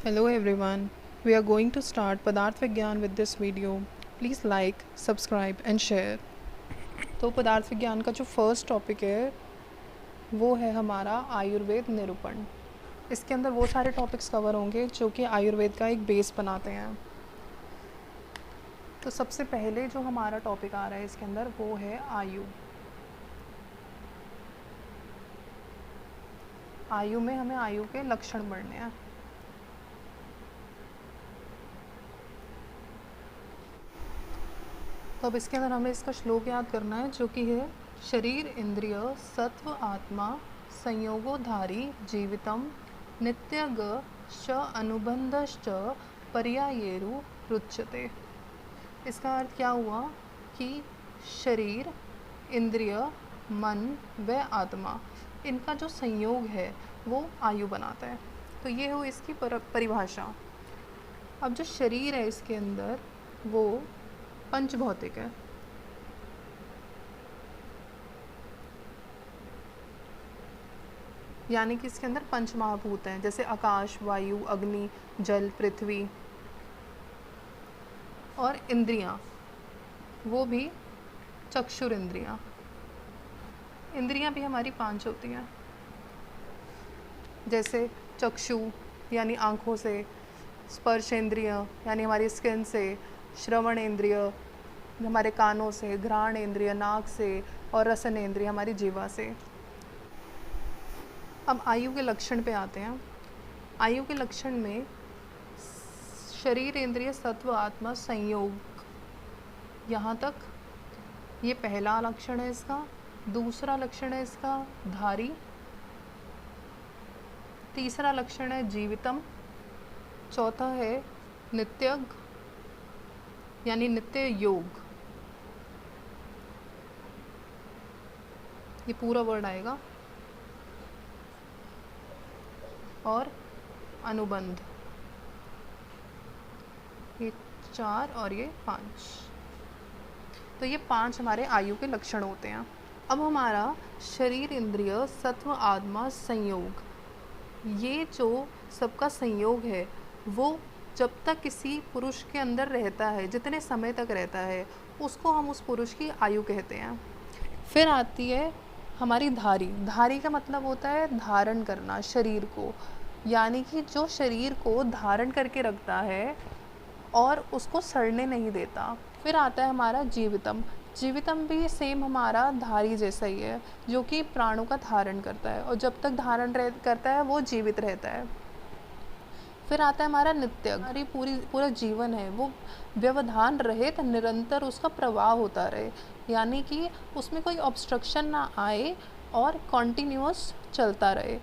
Hello everyone. We are going to start पदार्थ विज्ञान with this video. Please like, subscribe and share. तो पदार्थ विज्ञान का जो फर्स्ट टॉपिक है वो है हमारा आयुर्वेद निरूपण। इसके अंदर वो सारे टॉपिक्स कवर होंगे जो कि आयुर्वेद का एक बेस बनाते हैं। तो सबसे पहले जो हमारा टॉपिक आ रहा है इसके अंदर वो है आयु। आयु में हमें आयु के लक्षण पढ़ने हैं। तो अब इसके अंदर हमें इसका श्लोक याद करना है जो कि है शरीर इंद्रिय सत्व आत्मा संयोगोधारी जीवितम नित्यग श अनुबंधश्च पर्यायेरु रुच्यते। इसका अर्थ क्या हुआ कि शरीर इंद्रिय मन व आत्मा इनका जो संयोग है वो आयु बनाता है। तो ये हो इसकी परिभाषा। अब जो शरीर है इसके अंदर वो पंचभौतिक है। यानी कि इसके अंदर पंच महाभूत हैं, जैसे आकाश, वायु, अग्नि, जल, पृथ्वी। और इंद्रियां वो भी चक्षुर इंद्रियां। इंद्रियां भी हमारी 5 होती हैं, जैसे चक्षु यानी आँखों से, स्पर्श इंद्रिय यानी हमारी स्किन से, श्रवण इंद्रिय हमारे कानों से, घ्राण इंद्रिय नाक से और रसन इंद्रिय हमारी जीवा से। अब आयु के लक्षण पे आते हैं। आयु के लक्षण में शरीर इंद्रिय सत्व आत्मा संयोग, यहाँ तक ये पहला लक्षण है इसका। दूसरा लक्षण है इसका धारी। तीसरा लक्षण है जीवितम। चौथा है नित्यग यानी नित्य योग। ये पूरा वर्ड आएगा। और अनुबंध, ये 4 और ये 5। तो ये 5 हमारे आयु के लक्षण होते हैं। अब हमारा शरीर इंद्रिय सत्व आत्मा संयोग, ये जो सबका संयोग है वो जब तक किसी पुरुष के अंदर रहता है, जितने समय तक रहता है, उसको हम उस पुरुष की आयु कहते हैं। फिर आती है हमारी धारी। धारी का मतलब होता है धारण करना शरीर को, यानी कि जो शरीर को धारण करके रखता है और उसको सड़ने नहीं देता। फिर आता है हमारा जीवितम। जीवितम भी सेम हमारा धारी जैसा ही है, जो कि प्राणों का धारण करता है और जब तक धारण करता है वो जीवित रहता है। फिर आता है हमारा नित्य। हमारी पूरा जीवन है वो व्यवधान रहित निरंतर उसका प्रवाह होता रहे, यानी कि उसमें कोई ऑब्स्ट्रक्शन ना आए और कॉन्टिन्यूअस चलता रहे।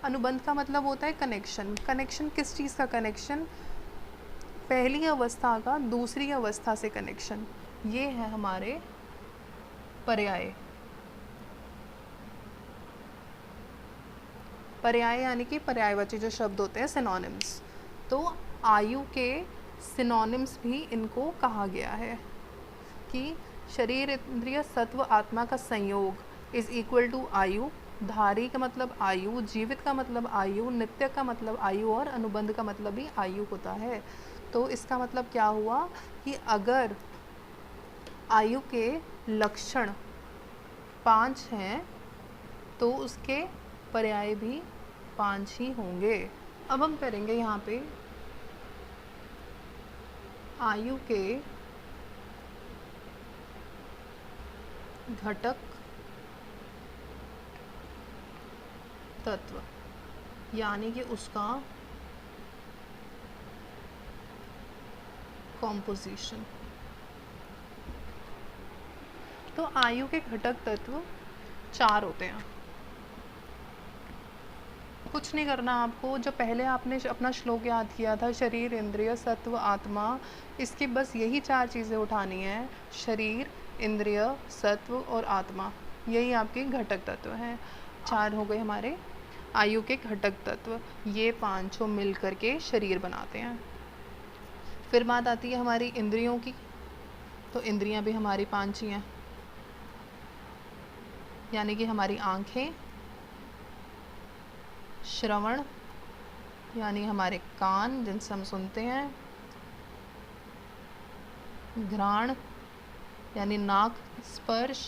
अनुबंध का मतलब होता है कनेक्शन। कनेक्शन किस चीज़ का कनेक्शन? पहली अवस्था का दूसरी अवस्था से कनेक्शन। ये है हमारे पर्याय। पर्याय यानी कि पर्यायवाची जो शब्द होते हैं, सिनोनिम्स। तो आयु के सिनोनिम्स भी इनको कहा गया है कि शरीर इंद्रिय सत्व आत्मा का संयोग इज इक्वल टू आयु। धारी का मतलब आयु, जीवित का मतलब आयु, नित्य का मतलब आयु और अनुबंध का मतलब भी आयु होता है। तो इसका मतलब क्या हुआ कि अगर आयु के लक्षण 5 हैं तो उसके पर्याय भी 5 ही होंगे। अब हम करेंगे यहाँ पे आयु के घटक तत्व, यानी कि उसका कॉम्पोजिशन। तो आयु के घटक तत्व 4 होते हैं। कुछ नहीं करना आपको, जो पहले आपने अपना श्लोक याद किया था शरीर इंद्रिय सत्व आत्मा, इसकी बस यही 4 चीज़ें उठानी है। शरीर इंद्रिय सत्व और आत्मा, यही आपके घटक तत्व हैं। 4 हो गए हमारे आयु के घटक तत्व। ये 5 मिल करके शरीर बनाते हैं। फिर बात आती है हमारी इंद्रियों की। तो इंद्रियां भी हमारी 5 ही हैं, यानी कि हमारी आँखें, श्रवण यानी हमारे कान जिनसे हम सुनते हैं, घ्राण यानी नाक, स्पर्श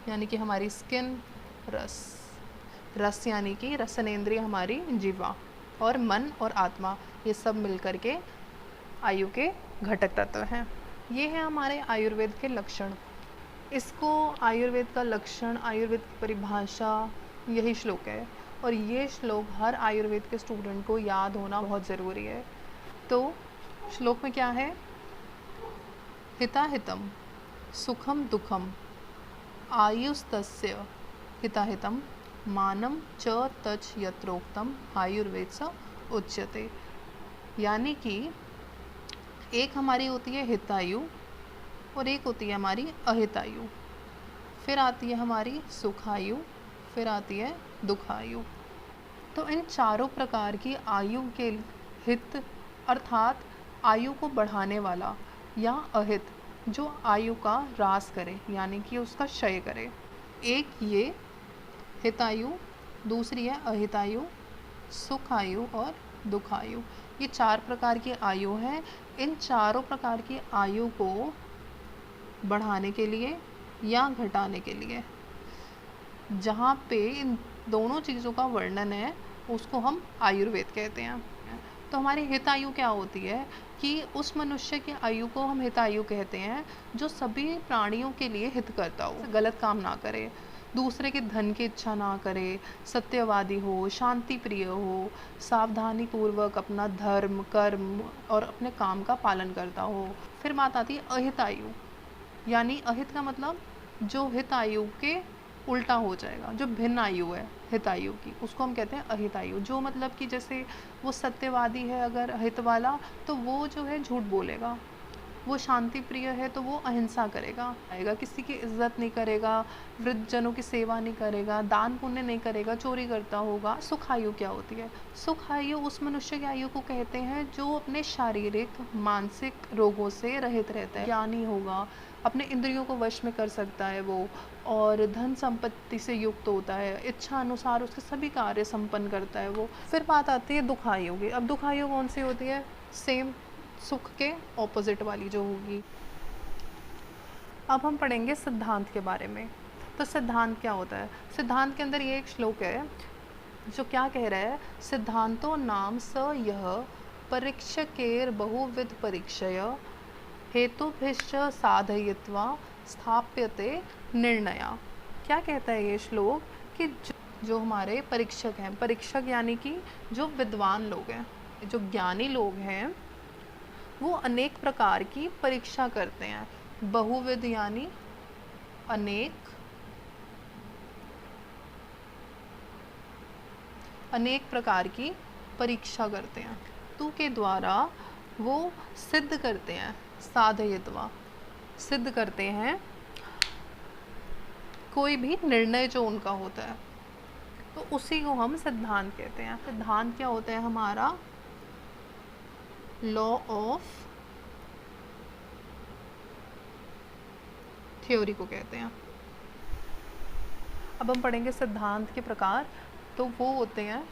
यानी कि हमारी स्किन, रस यानी कि रसनेंद्रिय हमारी जीवा, और मन और आत्मा, ये सब मिलकर के आयु के घटक तत्व हैं। ये है हमारे आयुर्वेद के लक्षण। इसको आयुर्वेद का लक्षण, आयुर्वेद की परिभाषा, यही श्लोक है, और ये श्लोक हर आयुर्वेद के स्टूडेंट को याद होना बहुत ज़रूरी है। तो श्लोक में क्या है? हिताहितम सुखम दुखम आयुस्तस्य हिताहितम मानम च तच यत्रोक्तम आयुर्वेद स उच्यते। यानी कि एक हमारी होती है हितायु और एक होती है हमारी अहितायु, फिर आती है हमारी सुखायु, फिर आती है दुखायु। तो इन चारों प्रकार की आयु के हित अर्थात आयु को बढ़ाने वाला, या अहित जो आयु का ह्रास करे यानी कि उसका क्षय करे। एक ये हितायु, दूसरी है अहितायु, सुखायु और दुखायु। ये चार प्रकार की आयु हैं। इन चारों प्रकार की आयु को बढ़ाने के लिए या घटाने के लिए जहाँ पे इन दोनों चीज़ों का वर्णन है उसको हम आयुर्वेद कहते हैं। तो हमारी हितायु क्या होती है कि उस मनुष्य की आयु को हम हितायु कहते हैं जो सभी प्राणियों के लिए हित करता हो, गलत काम ना करे, दूसरे के धन की इच्छा ना करे, सत्यवादी हो, शांति प्रिय हो, सावधानी पूर्वक अपना धर्म, कर्म और अपने काम का पालन करता हो। फिर बात आती है अहितायु, यानी अहित का मतलब जो हितायु के उल्टा हो जाएगा, जो भिन्न आयु है हितायु की, उसको हम कहते हैं अहितायु। जो मतलब कि जैसे वो सत्यवादी है अगर अहित वाला, तो वो जो है झूठ बोलेगा, वो शांति प्रिय है तो वो अहिंसा करेगा, किसी की इज्जत नहीं करेगा, वृद्धजनों की सेवा नहीं करेगा, दान पुण्य नहीं करेगा, चोरी करता होगा। सुखायु क्या होती है? सुखायु उस मनुष्य की आयु को कहते हैं जो अपने शारीरिक मानसिक रोगों से रहित रहता है, ज्ञानी होगा, अपने इंद्रियों को वश में कर सकता है वो, और धन संपत्ति से युक्त होता है, इच्छा अनुसार उसके सभी कार्य संपन्न करता है वो। फिर बात आती है दुखायु की। अब दुखायु कौन सी होती है? सेम सुख के ऑपोजिट वाली जो होगी। अब हम पढ़ेंगे सिद्धांत के बारे में। तो सिद्धांत क्या होता है? सिद्धांत के अंदर ये एक श्लोक है जो क्या कह रहा है? सिद्धांतो नाम स यह परीक्षकेर बहुविध परीक्षय हेतुभिश्च साधयित्वा स्थाप्यते निर्णया। क्या कहता है ये श्लोक कि जो हमारे परीक्षक हैं, परीक्षक यानी कि जो विद्वान लोग हैं, जो ज्ञानी लोग हैं, वो अनेक प्रकार की परीक्षा करते हैं। बहुविध यानी अनेक, अनेक प्रकार की परीक्षा करते हैं, तू के द्वारा वो सिद्ध करते हैं, साधयित्वा सिद्ध करते हैं कोई भी निर्णय जो उनका होता है, तो उसी को हम सिद्धांत कहते हैं। सिद्धांत क्या होता है? हमारा लॉ ऑफ थ्योरी को कहते हैं। अब हम पढ़ेंगे सिद्धांत के प्रकार। तो वो होते हैं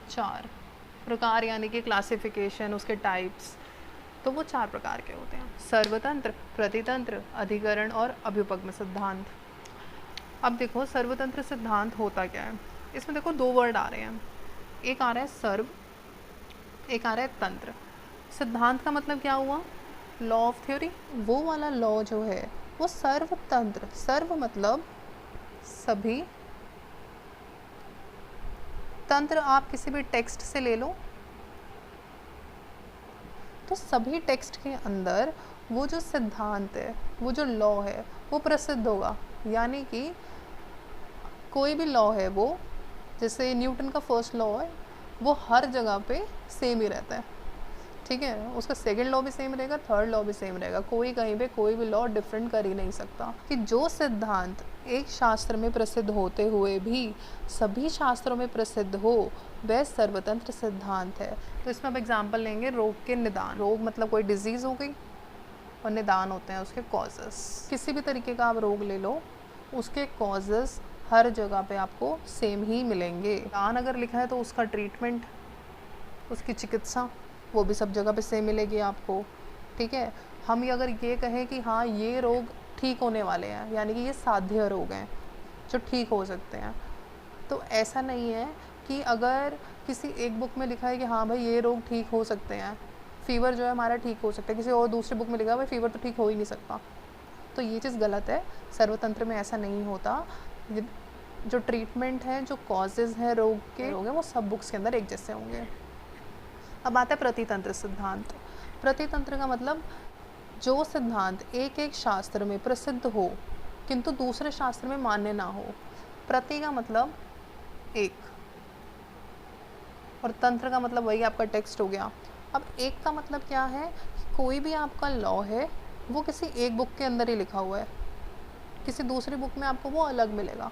चार प्रकार, यानी कि क्लासिफिकेशन, उसके टाइप्स। तो वो चार प्रकार के होते हैं: सर्वतंत्र, प्रतितंत्र, अधिकरण और अभ्युपगम सिद्धांत। अब देखो सर्वतंत्र सिद्धांत होता क्या है। इसमें देखो दो वर्ड आ रहे हैं, एक आ रहा है सर्व, एक आ रहा है तंत्र। सिद्धांत का मतलब क्या हुआ? Law of theory. वो वाला लॉ जो है वो सर्वतंत्र, सर्व मतलब सभी, तंत्र आप किसी भी टेक्स्ट से ले लो, तो सभी टेक्स्ट के अंदर वो जो सिद्धांत है, वो जो लॉ है वो प्रसिद्ध होगा। यानी कि कोई भी लॉ है वो, जैसे न्यूटन का फर्स्ट लॉ है, वो हर जगह पे सेम ही रहता है, ठीक है। उसका सेकंड लॉ भी सेम रहेगा, थर्ड लॉ भी सेम रहेगा, कोई कहीं पे कोई भी लॉ डिफरेंट कर ही नहीं सकता। कि जो सिद्धांत एक शास्त्र में प्रसिद्ध होते हुए भी सभी शास्त्रों में प्रसिद्ध हो, वह सर्वतंत्र सिद्धांत है। तो इसमें अब एग्जाम्पल लेंगे रोग के निदान। रोग मतलब कोई डिजीज़ हो गई, और निदान होते हैं उसके कॉजेस। किसी भी तरीके का आप रोग ले लो, उसके कॉजेस हर जगह पे आपको सेम ही मिलेंगे। निदान अगर लिखा है तो उसका ट्रीटमेंट, उसकी चिकित्सा वो भी सब जगह पे सेम मिलेगी आपको, ठीक है। हम ये अगर ये कहें कि हाँ ये रोग ठीक होने वाले हैं, यानी कि ये साध्य रोग हैं जो ठीक हो सकते हैं, तो ऐसा नहीं है कि अगर किसी एक बुक में लिखा है कि हाँ भाई ये रोग ठीक हो सकते हैं, फ़ीवर जो है हमारा ठीक हो सकता है, किसी और दूसरी बुक में लिखा है भाई फ़ीवर तो ठीक हो ही नहीं सकता, तो ये चीज़ गलत है। सर्वतंत्र में ऐसा नहीं होता। जो ट्रीटमेंट है, जो कॉजेज़ हैं रोग के, रोग है वो सब बुक्स के अंदर एक जैसे होंगे। अब आता है प्रतितंत्र सिद्धांत। प्रतितंत्र का मतलब जो सिद्धांत एक एक शास्त्र में प्रसिद्ध हो किंतु दूसरे शास्त्र में मान्य ना हो। प्रति का मतलब एक, और तंत्र का मतलब वही आपका टेक्स्ट हो गया। अब एक का मतलब क्या है कि कोई भी आपका लॉ है वो किसी एक बुक के अंदर ही लिखा हुआ है, किसी दूसरी बुक में आपको वो अलग मिलेगा।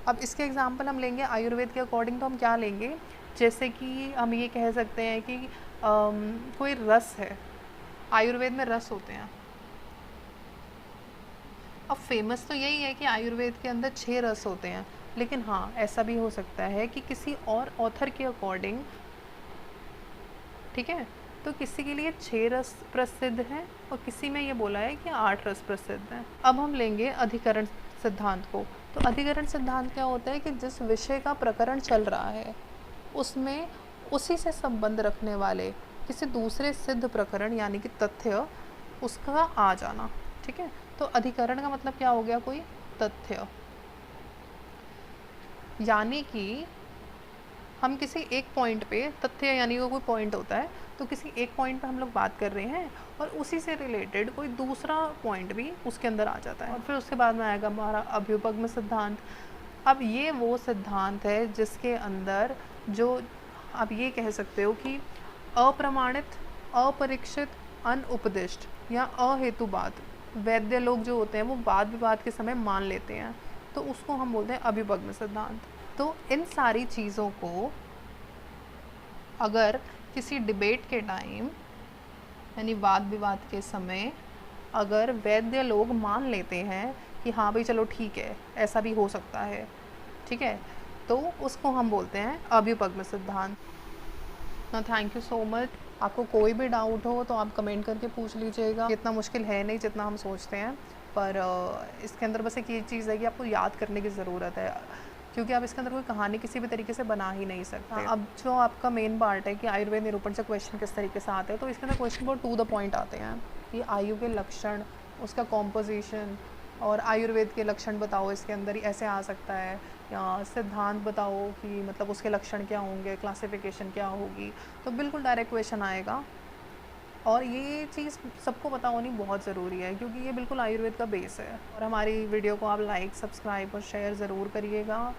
अब इसके एग्जांपल हम लेंगे आयुर्वेद के अकॉर्डिंग, तो हम क्या लेंगे, जैसे कि हम ये कह सकते हैं कि कोई रस है, आयुर्वेद में रस होते हैं। अब फेमस तो यही है कि आयुर्वेद के अंदर 6 रस होते हैं, लेकिन हाँ ऐसा भी हो सकता है कि किसी और ऑथर के अकॉर्डिंग, ठीक है, तो किसी के लिए 6 रस प्रसिद्ध हैं और किसी में ये बोला है कि 8 रस प्रसिद्ध हैं। अब हम लेंगे अधिकरण सिद्धांत को। तो अधिकरण सिद्धांत क्या होता है कि जिस विषय का प्रकरण चल रहा है उसमें उसी से संबंध रखने वाले किसी दूसरे सिद्ध प्रकरण यानी कि तथ्य उसका आ जाना, ठीक है। तो अधिकरण का मतलब क्या हो गया, कोई तथ्य, यानी कि हम किसी एक पॉइंट पे, तथ्य यानी वो कोई पॉइंट होता है, तो किसी एक पॉइंट पे हम लोग बात कर रहे हैं और उसी से रिलेटेड कोई दूसरा पॉइंट भी उसके अंदर आ जाता है, और फिर उसके बाद में आएगा हमारा अभ्युपगम सिद्धांत। अब ये वो सिद्धांत है जिसके अंदर जो आप ये कह सकते हो कि अप्रमाणित, अपरीक्षित, अनउपदिष्ट या अहेतुवाद वैद्य लोग जो होते हैं वो वाद विवाद के समय मान लेते हैं, तो उसको हम बोलते हैं अभ्युपगम सिद्धांत। तो इन सारी चीज़ों को अगर किसी डिबेट के टाइम यानी वाद विवाद के समय अगर वैद्य लोग मान लेते हैं कि हाँ भाई चलो ठीक है ऐसा भी हो सकता है, ठीक है, तो उसको हम बोलते हैं अभ्युपगम सिद्धांत। ना थैंक यू सो मच। आपको कोई भी डाउट हो तो आप कमेंट करके पूछ लीजिएगा, इतना मुश्किल है नहीं जितना हम सोचते हैं, पर इसके अंदर बस एक ये चीज़ है कि आपको याद करने की ज़रूरत है, क्योंकि आप इसके अंदर कोई कहानी किसी भी तरीके से बना ही नहीं सकते। अब जो आपका मेन पार्ट है कि आयुर्वेद निरूपण से क्वेश्चन किस तरीके से आते हैं, तो इसके अंदर क्वेश्चन बहुत टू द पॉइंट आते हैं कि आयु के लक्षण, उसका कॉम्पोजिशन, और आयुर्वेद के लक्षण बताओ, इसके अंदर ही ऐसे आ सकता है, या सिद्धांत बताओ कि मतलब उसके लक्षण क्या होंगे, क्लासिफिकेशन क्या होगी, तो बिल्कुल डायरेक्ट क्वेश्चन आएगा। और ये चीज़ सबको पता होनी बहुत ज़रूरी है क्योंकि ये बिल्कुल आयुर्वेद का बेस है। और हमारी वीडियो को आप लाइक, सब्सक्राइब और शेयर ज़रूर करिएगा।